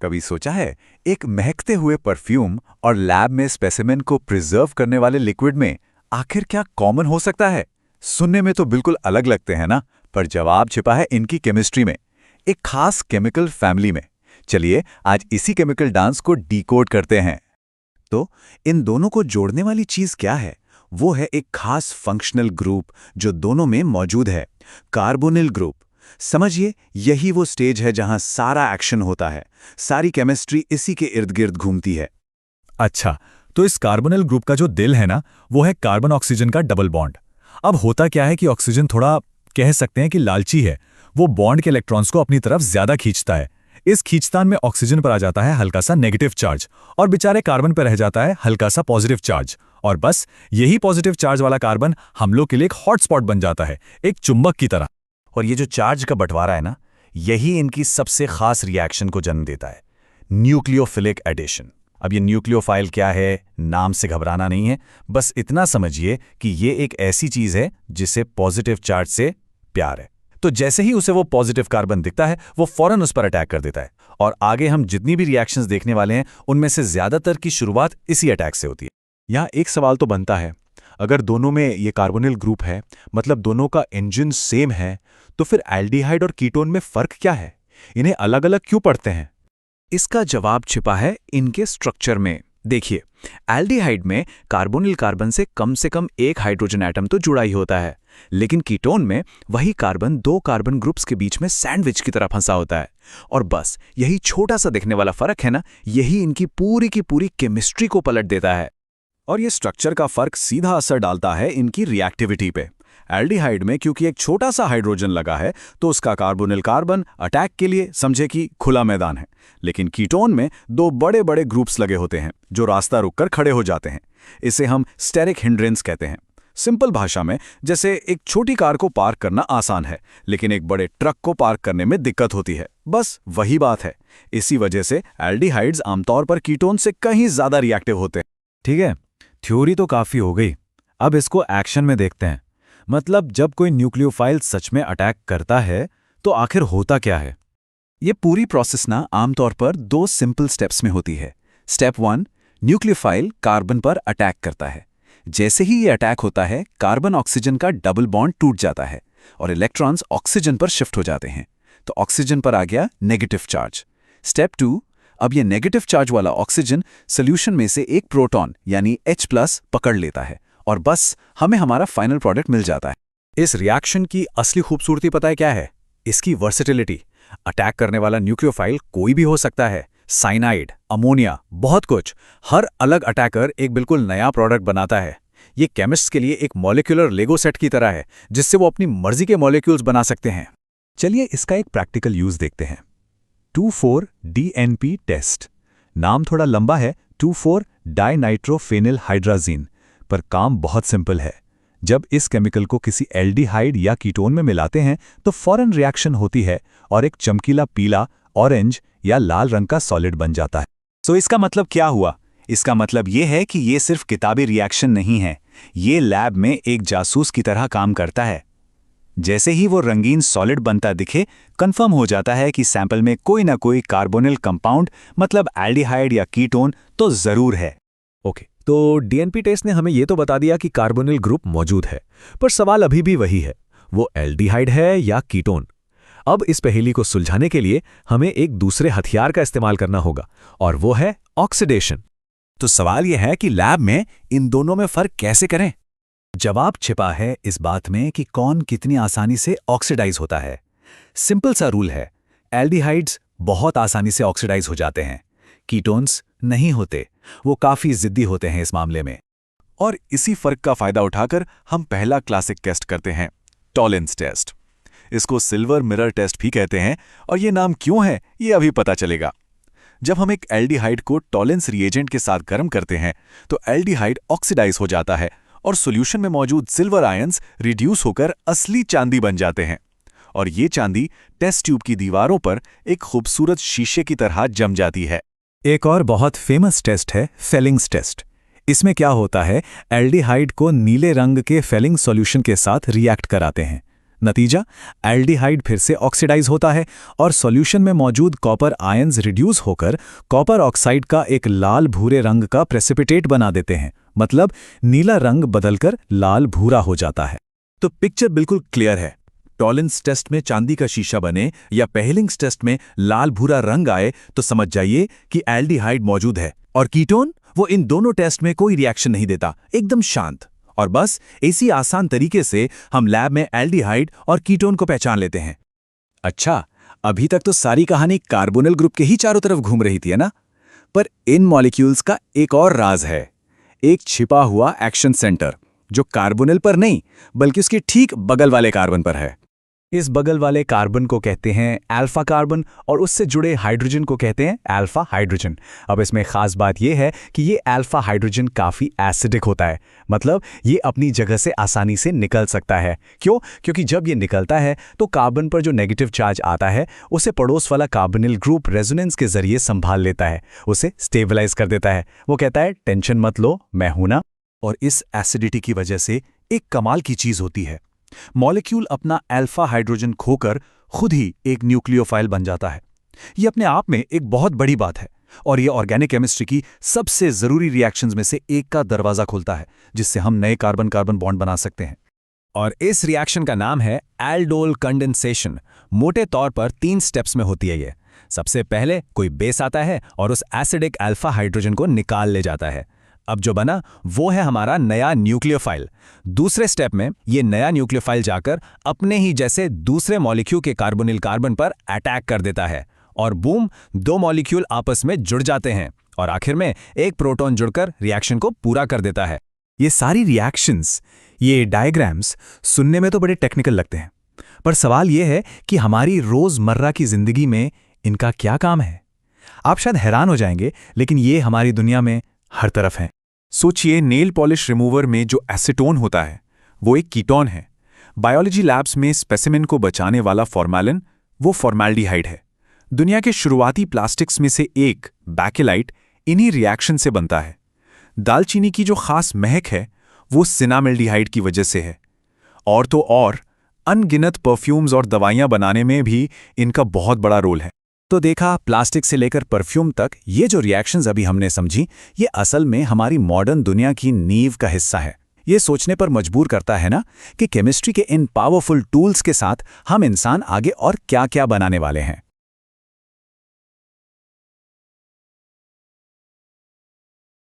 कभी सोचा है एक महकते हुए परफ्यूम और लैब में स्पेसिमेन को प्रिजर्व करने वाले लिक्विड में आखिर क्या कॉमन हो सकता है? सुनने में तो बिल्कुल अलग लगते हैं ना, पर जवाब छिपा है इनकी केमिस्ट्री में, एक खास केमिकल फैमिली में। चलिए आज इसी केमिकल डांस को डिकोड करते हैं। तो इन दोनों को जोड़ने वाली चीज क्या है? वो है एक खास फंक्शनल ग्रुप जो दोनों में मौजूद है, कार्बोनिल ग्रुप। समझिए, यही वो स्टेज है जहां सारा एक्शन होता है, सारी केमिस्ट्री इसी के इर्द गिर्द घूमती है। अच्छा, तो इस कार्बोनिल ग्रुप का जो दिल है ना, वो है कार्बन ऑक्सीजन का डबल बॉन्ड। अब होता क्या है कि ऑक्सीजन थोड़ा कह सकते हैं कि लालची है। वो बॉन्ड के इलेक्ट्रॉन्स को अपनी तरफ ज्यादा खींचता है। इस खींचतान में ऑक्सीजन पर आ जाता है हल्का सा नेगेटिव चार्ज और बेचारे कार्बन पर रह जाता है हल्का सा पॉजिटिव चार्ज। और बस यही पॉजिटिव चार्ज वाला कार्बन हम लोग के लिए एक हॉटस्पॉट बन जाता है, एक चुंबक की तरह। और ये जो चार्ज का बंटवारा है ना, यही इनकी सबसे खास रिएक्शन को जन्म देता है, न्यूक्लियोफिलिक एडिशन। अब ये न्यूक्लियोफाइल क्या है, नाम से घबराना नहीं है, बस इतना समझिए कि ये एक ऐसी चीज है जिसे पॉजिटिव चार्ज से प्यार है। तो जैसे ही उसे वो पॉजिटिव कार्बन दिखता है, वो फौरन उस पर अटैक कर देता है। और आगे हम जितनी भी रिएक्शंस देखने वाले हैं, उनमें से ज्यादातर की शुरुआत इसी अटैक से होती है। यहाँ एक सवाल तो बनता है, अगर दोनों में ये कार्बोनिल ग्रुप है, मतलब दोनों का इंजन सेम है, तो फिर एल्डिहाइड और कीटोन में फर्क क्या है? इन्हें अलग अलग क्यों पढ़ते हैं? इसका जवाब छिपा है इनके स्ट्रक्चर में। देखिए, एल्डिहाइड में कार्बोनिल कार्बन से कम एक हाइड्रोजन एटम तो जुड़ा ही होता है, लेकिन कीटोन में वही कार्बन दो कार्बन ग्रुप्स के बीच में सैंडविच की तरह फंसा होता है। और बस यही छोटा सा दिखने वाला फर्क है ना, यही इनकी पूरी की पूरी केमिस्ट्री को पलट देता है। और ये स्ट्रक्चर का फर्क सीधा असर डालता है इनकी रिएक्टिविटी पे। एल्डिहाइड में क्योंकि एक छोटा सा हाइड्रोजन लगा है, तो उसका कार्बोनिल कार्बन अटैक के लिए समझे कि खुला मैदान है। लेकिन कीटोन में दो बड़े बड़े ग्रुप्स लगे होते हैं जो रास्ता रुककर खड़े हो जाते हैं। इसे हम स्टेरिक हिंड्रेंस कहते हैं। सिंपल भाषा में, जैसे एक छोटी कार को पार्क करना आसान है, लेकिन एक बड़े ट्रक को पार्क करने में दिक्कत होती है। बस वही बात है। इसी वजह से एल्डिहाइड्स आमतौर पर कीटोन से कहीं ज्यादा रिएक्टिव होते हैं। ठीक है, थ्योरी तो काफी हो गई। अब इसको एक्शन में देखते हैं। मतलब जब कोई न्यूक्लियोफाइल सच में अटैक करता है, तो आखिर होता क्या है? ये पूरी प्रोसेस ना आमतौर पर दो सिंपल स्टेप्स में होती है। स्टेप 1, न्यूक्लियोफाइल कार्बन पर अटैक करता है। जैसे ही ये अटैक होता है, कार्बन ऑक्सीजन का डबल बॉन्ड टूट जाता है और इलेक्ट्रॉन्स ऑक्सीजन पर शिफ्ट हो जाते हैं। तो ऑक्सीजन पर आ गया नेगेटिव चार्ज। स्टेप 2, अब ये नेगेटिव चार्ज वाला ऑक्सीजन सोल्यूशन में से एक प्रोटॉन यानी H+ पकड़ लेता है और बस हमें हमारा फाइनल प्रोडक्ट मिल जाता है। इस रिएक्शन की असली खूबसूरती पता है क्या है? इसकी वर्सेटिलिटी। अटैक करने वाला न्यूक्लियोफाइल कोई भी हो सकता है, साइनाइड, अमोनिया, बहुत कुछ। हर अलग अटैकर एक बिल्कुल नया प्रोडक्ट बनाता है। ये केमिस्ट्स के लिए एक मॉलिक्यूलर लेगो सेट की तरह है, जिससे वो अपनी मर्जी के मॉलिक्यूल्स बना सकते हैं। चलिए इसका एक प्रैक्टिकल यूज देखते हैं। 2,4-DNP test. नाम थोड़ा लंबा है, 2,4-डाइनाइट्रोफेनिलहाइड्राजीन, पर काम बहुत सिंपल है। जब इस केमिकल को किसी एल्डिहाइड या कीटोन में मिलाते हैं, तो फौरन रिएक्शन होती है और एक चमकीला पीला, ऑरेंज या लाल रंग का सॉलिड बन जाता है। तो इसका मतलब क्या हुआ? इसका मतलब ये है कि ये सिर्फ किताबी रिएक्शन नहीं है, ये लैब में एक जासूस की तरह काम करता है। जैसे ही वो रंगीन सॉलिड बनता दिखे, कंफर्म हो जाता है कि सैंपल में कोई ना कोई कार्बोनिल कंपाउंड, मतलब एल्डिहाइड या कीटोन तो जरूर है। ओके, तो डीएनपी टेस्ट ने हमें ये तो बता दिया कि कार्बोनिल ग्रुप मौजूद है, पर सवाल अभी भी वही है, वो एल्डिहाइड है या कीटोन? अब इस पहेली को सुलझाने के लिए हमें एक दूसरे हथियार का इस्तेमाल करना होगा, और वो है ऑक्सीडेशन। तो सवाल यह है कि लैब में इन दोनों में फर्क कैसे करें? जवाब छिपा है इस बात में कि कौन कितनी आसानी से ऑक्सीडाइज होता है। सिंपल सा रूल है, एल्डिहाइड्स बहुत आसानी से ऑक्सीडाइज हो जाते हैं, कीटोन्स नहीं होते, वो काफी जिद्दी होते हैं इस मामले में। और इसी फर्क का फायदा उठाकर हम पहला क्लासिक टेस्ट करते हैं, टॉलेंस टेस्ट। इसको सिल्वर मिरर टेस्ट भी कहते हैं, और ये नाम क्यों है ये अभी पता चलेगा। जब हम एक एल्डिहाइड को टॉलेंस रिएजेंट के साथ गर्म करते हैं, तो एल्डिहाइड ऑक्सीडाइज हो जाता है और सॉल्यूशन में मौजूद सिल्वर आयंस रिड्यूस होकर असली चांदी बन जाते हैं। और ये चांदी टेस्ट ट्यूब की दीवारों पर एक खूबसूरत शीशे की तरह जम जाती है। एक और बहुत फेमस टेस्ट है फेलिंग्स टेस्ट। इसमें क्या होता है, एल्डिहाइड को नीले रंग के फेलिंग सॉल्यूशन के साथ रिएक्ट कराते हैं। नतीजा, एल्डिहाइड फिर से ऑक्सीडाइज होता है और सॉल्यूशन में मौजूद कॉपर आयंस रिड्यूस होकर कॉपर ऑक्साइड का एक लाल भूरे रंग का प्रेसिपिटेट बना देते हैं। मतलब नीला रंग बदलकर लाल भूरा हो जाता है। तो पिक्चर बिल्कुल क्लियर है। टॉलेंस टेस्ट में चांदी का शीशा बने या पहेलिंग्स टेस्ट में लाल भूरा रंग आए तो समझ जाइए कि एल्डिहाइड मौजूद है। और कीटोन, वो इन दोनों टेस्ट में कोई रिएक्शन नहीं देता, एकदम शांत। और बस इसी आसान तरीके से हम लैब में एल्डिहाइड और कीटोन को पहचान लेते हैं। अच्छा, अभी तक तो सारी कहानी कार्बोनिल ग्रुप के ही चारों तरफ घूम रही थी, है ना? पर इन मॉलिक्यूल्स का एक और राज है, एक छिपा हुआ एक्शन सेंटर जो कार्बोनिल पर नहीं बल्कि उसके ठीक बगल वाले कार्बन पर है। इस बगल वाले कार्बन को कहते हैं अल्फा कार्बन और उससे जुड़े हाइड्रोजन को कहते हैं अल्फा हाइड्रोजन। अब इसमें खास बात यह है कि ये अल्फा हाइड्रोजन काफ़ी एसिडिक होता है। मतलब ये अपनी जगह से आसानी से निकल सकता है। क्यों? क्योंकि जब ये निकलता है तो कार्बन पर जो नेगेटिव चार्ज आता है उसे पड़ोस वाला कार्बोनिल ग्रुप रेजोनेंस के जरिए संभाल लेता है, उसे स्टेबलाइज कर देता है। वो कहता है टेंशन मत लो, मैं हूं ना। और इस एसिडिटी की वजह से एक कमाल की चीज होती है, मॉलिक्यूल अपना अल्फा हाइड्रोजन खोकर खुद ही एक न्यूक्लियोफाइल बन जाता है। ये अपने आप में एक बहुत बड़ी बात है और ये ऑर्गेनिक केमिस्ट्री की सबसे जरूरी रिएक्शंस में से एक का दरवाजा खोलता है, जिससे हम नए कार्बन कार्बन बॉन्ड बना सकते हैं। और इस रिएक्शन का नाम है एल्डोल कंडेंसेशन। मोटे तौर पर 3 स्टेप्स में होती है ये। सबसे पहले कोई बेस आता है और उस एसिडिक अल्फा हाइड्रोजन को निकाल ले जाता है। अब जो बना वो है हमारा नया न्यूक्लियोफाइल। दूसरे स्टेप में ये नया न्यूक्लियोफाइल जाकर अपने ही जैसे दूसरे मॉलिक्यूल के कार्बोनिल कार्बन पर अटैक कर देता है और बूम, 2 मॉलिक्यूल आपस में जुड़ जाते हैं और आखिर में एक प्रोटॉन जुड़कर रिएक्शन को पूरा कर देता है। ये सारी रिएक्शंस, ये डायग्राम्स सुनने में तो बड़े टेक्निकल लगते हैं, पर सवाल ये है कि हमारी रोजमर्रा की जिंदगी में इनका क्या काम है? आप शायद हैरान हो जाएंगे, लेकिन ये हमारी दुनिया में हर तरफ हैं। सोचिए, नेल पॉलिश रिमूवर में जो एसीटोन होता है वो एक कीटोन है। बायोलॉजी लैब्स में स्पेसिमेन को बचाने वाला फॉर्मेलिन वो फॉर्मेल्डिहाइड है। दुनिया के शुरुआती प्लास्टिक्स में से एक बैकेलाइट इन्हीं रिएक्शन से बनता है। दालचीनी की जो खास महक है वो सिनामेल्डिहाइड की वजह से है। और तो और अनगिनत परफ्यूम्स और दवाइयां बनाने में भी इनका बहुत बड़ा रोल है। तो देखा, प्लास्टिक से लेकर परफ्यूम तक ये जो रिएक्शंस अभी हमने समझी, ये असल में हमारी मॉडर्न दुनिया की नींव का हिस्सा है। ये सोचने पर मजबूर करता है ना कि केमिस्ट्री के इन पावरफुल टूल्स के साथ हम इंसान आगे और क्या-क्या बनाने वाले हैं।